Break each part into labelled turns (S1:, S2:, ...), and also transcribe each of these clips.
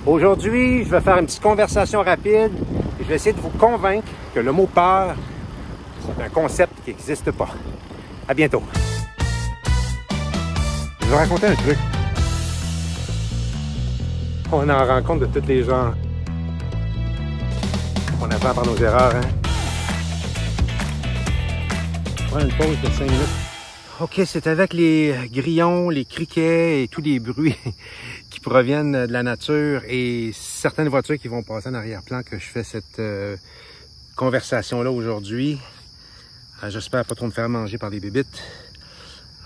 S1: Aujourd'hui, je vais faire une petite conversation rapide et je vais essayer de vous convaincre que le mot peur, c'est un concept qui n'existe pas. À bientôt. Je vais vous raconter un truc. On en rencontre de tous les genres. On apprend par nos erreurs, hein? On va prendre une pause de 5 minutes. OK, c'est avec les grillons, les criquets et tous les bruits qui proviennent de la nature et certaines voitures qui vont passer en arrière-plan que je fais cette conversation-là aujourd'hui. J'espère pas trop me faire manger par des bébites.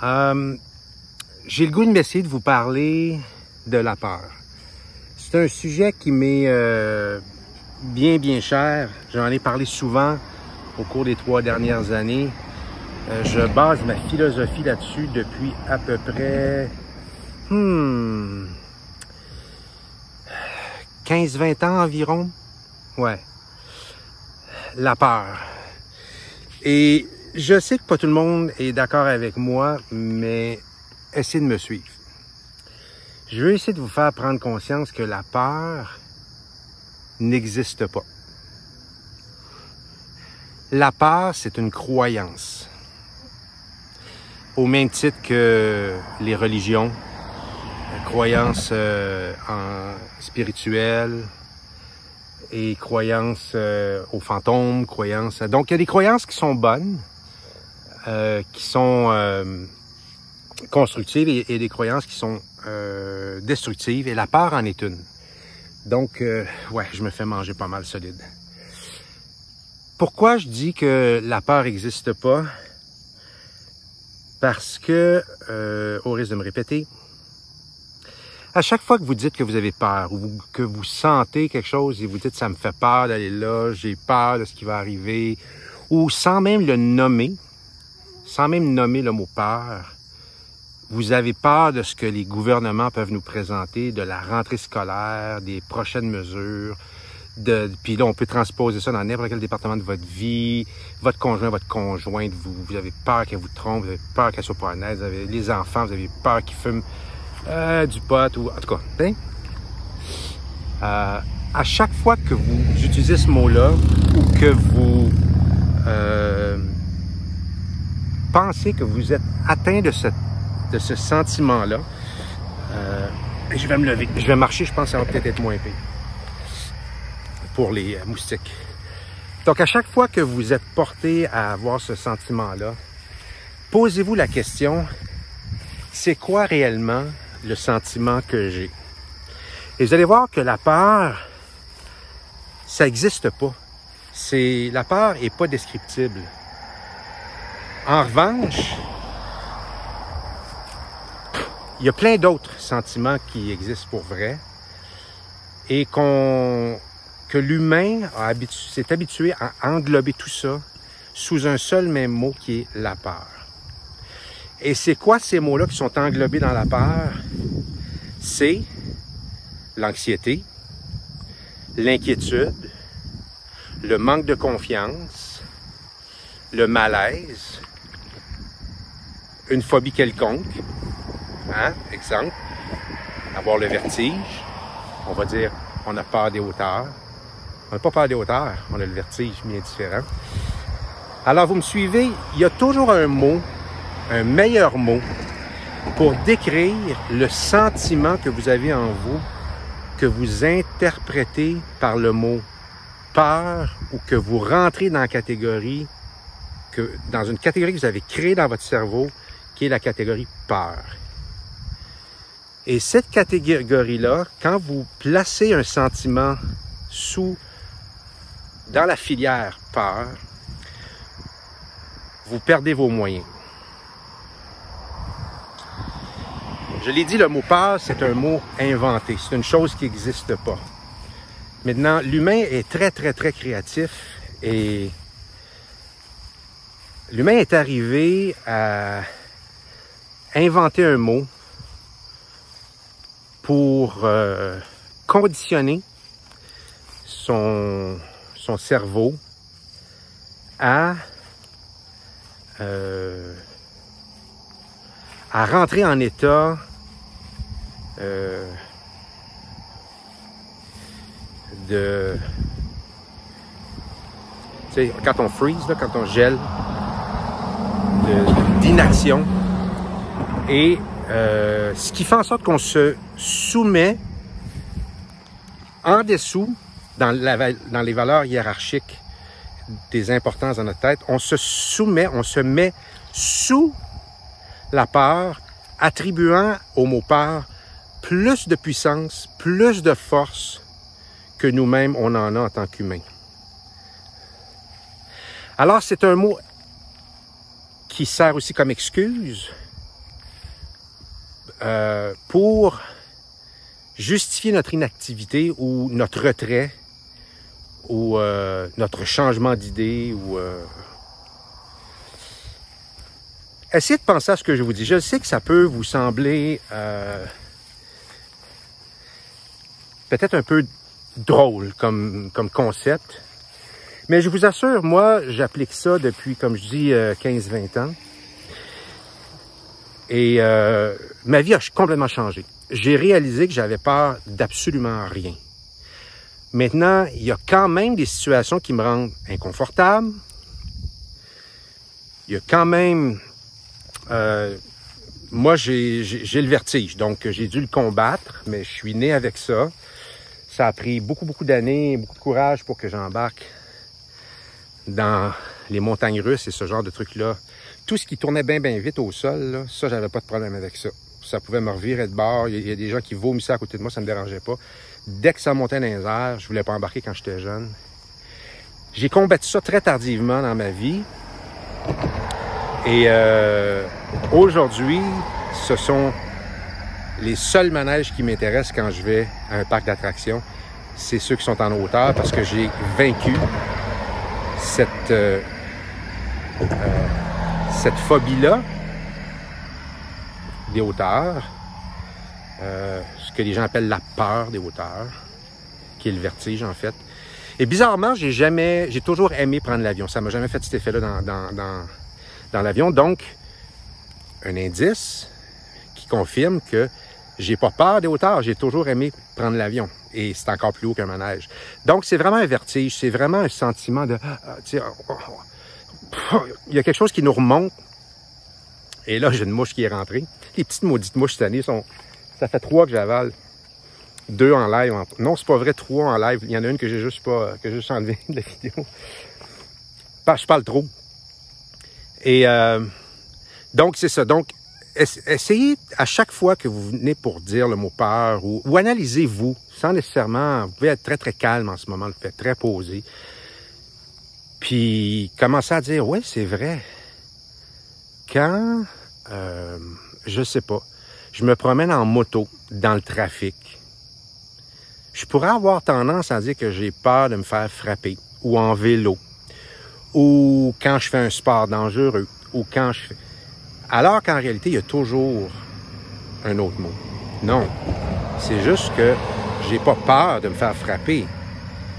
S1: J'ai le goût d'essayer de vous parler de la peur. C'est un sujet qui m'est bien cher. J'en ai parlé souvent au cours des 3 dernières années. Je base ma philosophie là-dessus depuis à peu près 15-20 ans environ. Ouais. La peur. Et je sais que pas tout le monde est d'accord avec moi, mais essayez de me suivre. Je veux essayer de vous faire prendre conscience que la peur n'existe pas. La peur, c'est une croyance. Au même titre que les religions, croyances spirituelles et croyances aux fantômes, croyances... Donc, il y a des croyances qui sont bonnes, qui sont constructives et des croyances qui sont destructives, et la peur en est une. Donc, ouais, je me fais manger pas mal solide. Pourquoi je dis que la peur n'existe pas? Parce que, au risque de me répéter, à chaque fois que vous dites que vous avez peur ou que vous sentez quelque chose et vous dites « ça me fait peur d'aller là, j'ai peur de ce qui va arriver », ou sans même le nommer, sans même nommer le mot « peur », vous avez peur de ce que les gouvernements peuvent nous présenter, de la rentrée scolaire, des prochaines mesures, puis là, on peut transposer ça dans n'importe quel département de votre vie. Votre conjoint, votre conjointe, vous avez peur qu'elle vous trompe, vous avez peur qu'elle soit pas honnête, vous avez les enfants, vous avez peur qu'ils fument du pot, ou en tout cas, hein? À chaque fois que vous utilisez ce mot-là, ou que vous pensez que vous êtes atteint de ce sentiment-là, je vais me lever, je vais marcher, je pense que ça va peut-être être moins pire pour les moustiques. Donc, à chaque fois que vous êtes porté à avoir ce sentiment-là, posez-vous la question, c'est quoi réellement le sentiment que j'ai? Et vous allez voir que la peur, ça n'existe pas. La peur n'est pas descriptible. En revanche, il y a plein d'autres sentiments qui existent pour vrai et que l'humain s'est habitué à englober tout ça sous un seul même mot qui est la peur. Et c'est quoi ces mots-là qui sont englobés dans la peur? C'est l'anxiété, l'inquiétude, le manque de confiance, le malaise, une phobie quelconque, hein? Exemple, avoir le vertige, on va dire on a peur des hauteurs. On n'a pas peur des hauteurs, on a le vertige bien différent. Alors, vous me suivez, il y a toujours un mot, un meilleur mot, pour décrire le sentiment que vous avez en vous, que vous interprétez par le mot peur, ou que vous rentrez dans dans une catégorie que vous avez créée dans votre cerveau, qui est la catégorie peur. Et cette catégorie-là, quand vous placez un sentiment dans la filière peur, vous perdez vos moyens. Je l'ai dit, le mot peur, c'est un mot inventé. C'est une chose qui n'existe pas. Maintenant, l'humain est très créatif et l'humain est arrivé à inventer un mot pour conditionner son cerveau à rentrer en état de... Tu sais, quand on freeze, là, quand on gèle, d'inaction. Et ce qui fait en sorte qu'on se soumet en dessous, dans les valeurs hiérarchiques des importances dans notre tête, on se soumet, on se met sous la peur, attribuant au mot peur plus de puissance, plus de force que nous-mêmes on en a en tant qu'humains. Alors c'est un mot qui sert aussi comme excuse pour justifier notre inactivité ou notre retrait ou notre changement d'idée ou essayez de penser à ce que je vous dis. Je sais que ça peut vous sembler peut-être un peu drôle comme concept, mais je vous assure, moi, j'applique ça depuis, comme je dis, 15-20 ans. Et ma vie a complètement changé. J'ai réalisé que j'avais peur d'absolument rien. Maintenant, il y a quand même des situations qui me rendent inconfortable. Il y a quand même... moi, j'ai le vertige, donc j'ai dû le combattre, mais je suis né avec ça. Ça a pris beaucoup d'années, beaucoup de courage pour que j'embarque dans les montagnes russes et ce genre de trucs-là. Tout ce qui tournait bien vite au sol, là, ça, j'avais pas de problème avec ça. Ça pouvait me revirer de bord. Il y a des gens qui vomissaient à côté de moi, ça me dérangeait pas. Dès que ça montait dans les airs, je voulais pas embarquer quand j'étais jeune. J'ai combattu ça très tardivement dans ma vie. Et aujourd'hui, ce sont les seuls manèges qui m'intéressent quand je vais à un parc d'attractions. C'est ceux qui sont en hauteur parce que j'ai vaincu cette phobie-là des hauteurs, ce que les gens appellent la peur des hauteurs, qui est le vertige en fait. Et bizarrement, j'ai toujours aimé prendre l'avion. Ça m'a jamais fait cet effet-là dans l'avion. Donc, un indice qui confirme que j'ai pas peur des hauteurs. J'ai toujours aimé prendre l'avion. Et c'est encore plus haut qu'un manège. Donc, c'est vraiment un vertige. C'est vraiment un sentiment de... il y a quelque chose qui nous remonte. Et là, j'ai une mouche qui est rentrée. Les petites maudites mouches cette année sont... Ça fait 3 que j'avale. 2 en live. Non, c'est pas vrai, 3 en live. Il y en a une que j'ai juste enlevée de la vidéo. Je parle trop. Et donc, c'est ça. Donc, essayez à chaque fois que vous venez pour dire le mot peur ou analysez-vous, sans nécessairement... Vous pouvez être très calme en ce moment, le fait très posé. Puis, commencez à dire, ouais, c'est vrai. Quand, je sais pas, je me promène en moto dans le trafic, je pourrais avoir tendance à dire que j'ai peur de me faire frapper, ou en vélo, ou quand je fais un sport dangereux, ou quand je fais... Alors qu'en réalité, il y a toujours un autre mot. Non, c'est juste que j'ai pas peur de me faire frapper.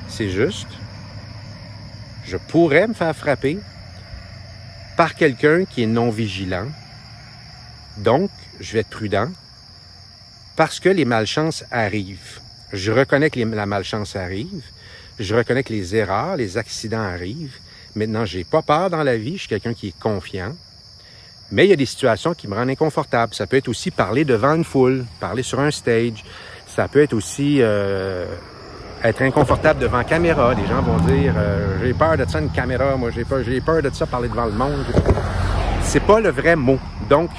S1: C'est juste, je pourrais me faire frapper par quelqu'un qui est non vigilant. Donc, je vais être prudent parce que les malchances arrivent. Je reconnais que la malchance arrive. Je reconnais que les erreurs, les accidents arrivent. Maintenant, j'ai pas peur dans la vie. Je suis quelqu'un qui est confiant. Mais il y a des situations qui me rendent inconfortable. Ça peut être aussi parler devant une foule, parler sur un stage. Ça peut être aussi être inconfortable devant caméra. Les gens vont dire j'ai peur de ça, une caméra. Moi, j'ai peur de ça, parler devant le monde. C'est pas le vrai mot. Donc,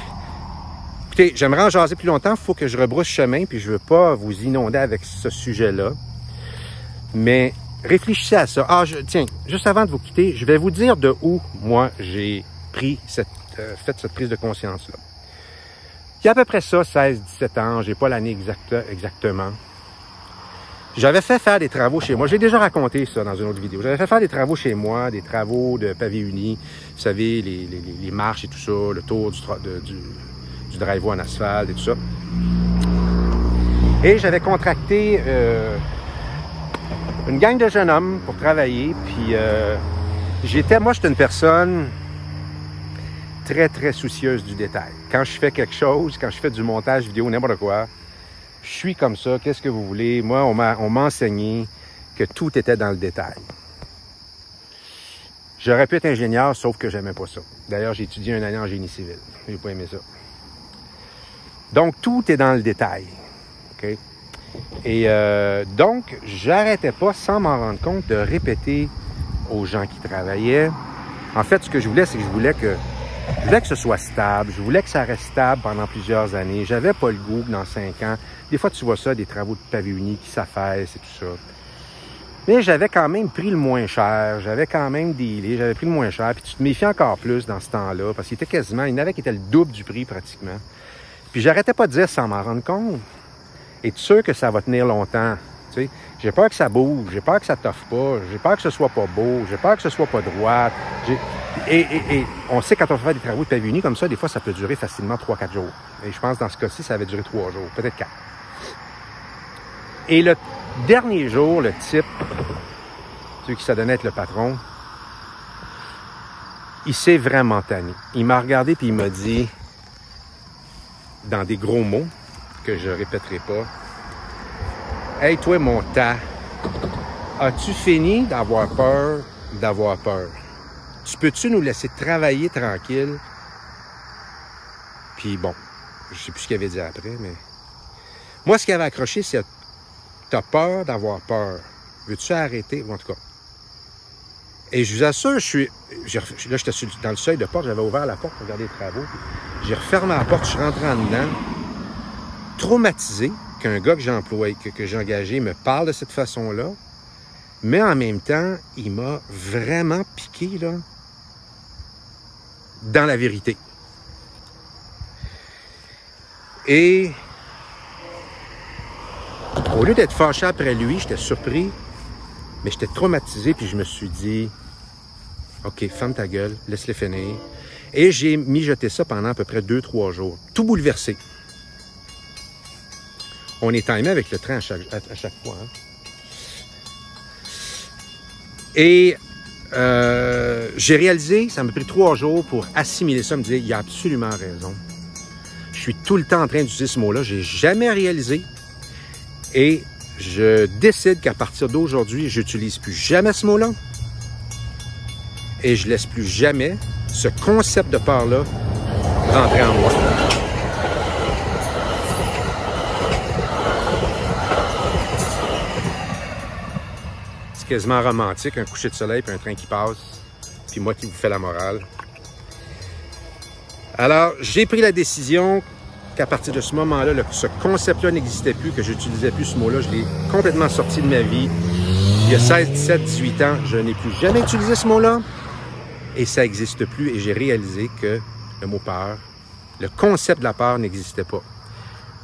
S1: écoutez, j'aimerais en jaser plus longtemps. Il faut que je rebrousse chemin, puis je veux pas vous inonder avec ce sujet-là. Mais réfléchissez à ça. Tiens, juste avant de vous quitter, je vais vous dire de où, moi, j'ai pris fait cette prise de conscience-là. Il y a à peu près ça, 16-17 ans, j'ai pas l'année exactement. J'avais fait faire des travaux chez moi. J'ai déjà raconté ça dans une autre vidéo. J'avais fait faire des travaux chez moi, des travaux de pavé uni. Vous savez, les marches et tout ça, le tour du driveway en asphalte et tout ça. Et j'avais contracté une gang de jeunes hommes pour travailler. Puis moi, j'étais une personne très soucieuse du détail. Quand je fais quelque chose, quand je fais du montage vidéo, n'importe quoi, je suis comme ça. Qu'est-ce que vous voulez? Moi, on m'a enseigné que tout était dans le détail. J'aurais pu être ingénieur, sauf que j'aimais pas ça. D'ailleurs, j'ai étudié une année en génie civil. J'ai pas aimé ça. Donc, tout est dans le détail. OK? Et donc, j'arrêtais pas, sans m'en rendre compte, de répéter aux gens qui travaillaient. En fait, ce que je voulais, c'est que je voulais que ce soit stable. Je voulais que ça reste stable pendant plusieurs années. J'avais pas le goût que dans 5 ans, des fois, tu vois ça, des travaux de pavillon uni qui s'affaissent et tout ça. Mais j'avais quand même pris le moins cher. J'avais quand même dealé. J'avais pris le moins cher. Puis tu te méfies encore plus dans ce temps-là, parce qu'il était quasiment, il y en avait qui étaient le double du prix pratiquement. Puis j'arrêtais pas de dire sans m'en rendre compte. Es-tu sûr que ça va tenir longtemps? Tu sais, j'ai peur que ça bouge, j'ai peur que ça t'offre pas, j'ai peur que ce soit pas beau, j'ai peur que ce soit pas droit. Et on sait quand on fait des travaux de pavillon uni comme ça, des fois, ça peut durer facilement 3-4 jours. Et je pense que dans ce cas-ci, ça avait duré 3 jours, peut-être 4. Et le dernier jour, le type, celui qui s'adonnait être le patron, il s'est vraiment tanné. Il m'a regardé puis il m'a dit, dans des gros mots, que je répéterai pas, « Hey, toi, mon tas, as-tu fini d'avoir peur d'avoir peur? Tu peux-tu nous laisser travailler tranquille? » Puis bon, je sais plus ce qu'il avait dit après, mais... Moi, ce qui avait accroché, c'est « T'as peur d'avoir peur. Veux-tu arrêter? » En tout cas. Et je vous assure, là, j'étais dans le seuil de porte, j'avais ouvert la porte pour regarder les travaux. J'ai refermé la porte, je suis rentré en dedans, traumatisé qu'un gars que j'ai employé, que j'ai engagé me parle de cette façon-là, mais en même temps, il m'a vraiment piqué, là, dans la vérité. Et au lieu d'être fâché après lui, j'étais surpris, mais j'étais traumatisé, puis je me suis dit, OK, ferme ta gueule, laisse-le finir. Et j'ai mijoté ça pendant à peu près 2-3 jours, tout bouleversé. On est timé avec le train à chaque fois. Hein? Et j'ai réalisé, ça m'a pris 3 jours pour assimiler ça, me dire, il a absolument raison. Je suis tout le temps en train d'utiliser ce mot-là, j'ai jamais réalisé. Et je décide qu'à partir d'aujourd'hui, j'utilise plus jamais ce mot-là. Et je laisse plus jamais ce concept de peur-là rentrer en moi. C'est quasiment romantique, un coucher de soleil puis un train qui passe, puis moi qui vous fais la morale. Alors, j'ai pris la décision qu'à partir de ce moment-là, ce concept-là n'existait plus, que j'utilisais plus ce mot-là. Je l'ai complètement sorti de ma vie. Il y a 16, 17, 18 ans, je n'ai plus jamais utilisé ce mot-là. Et ça n'existe plus. Et j'ai réalisé que le mot peur, le concept de la peur n'existait pas.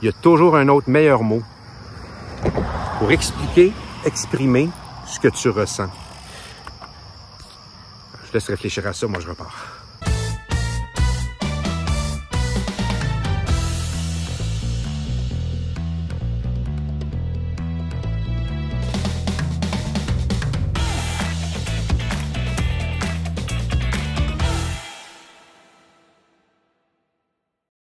S1: Il y a toujours un autre meilleur mot pour expliquer, exprimer ce que tu ressens. Je laisse réfléchir à ça, moi je repars.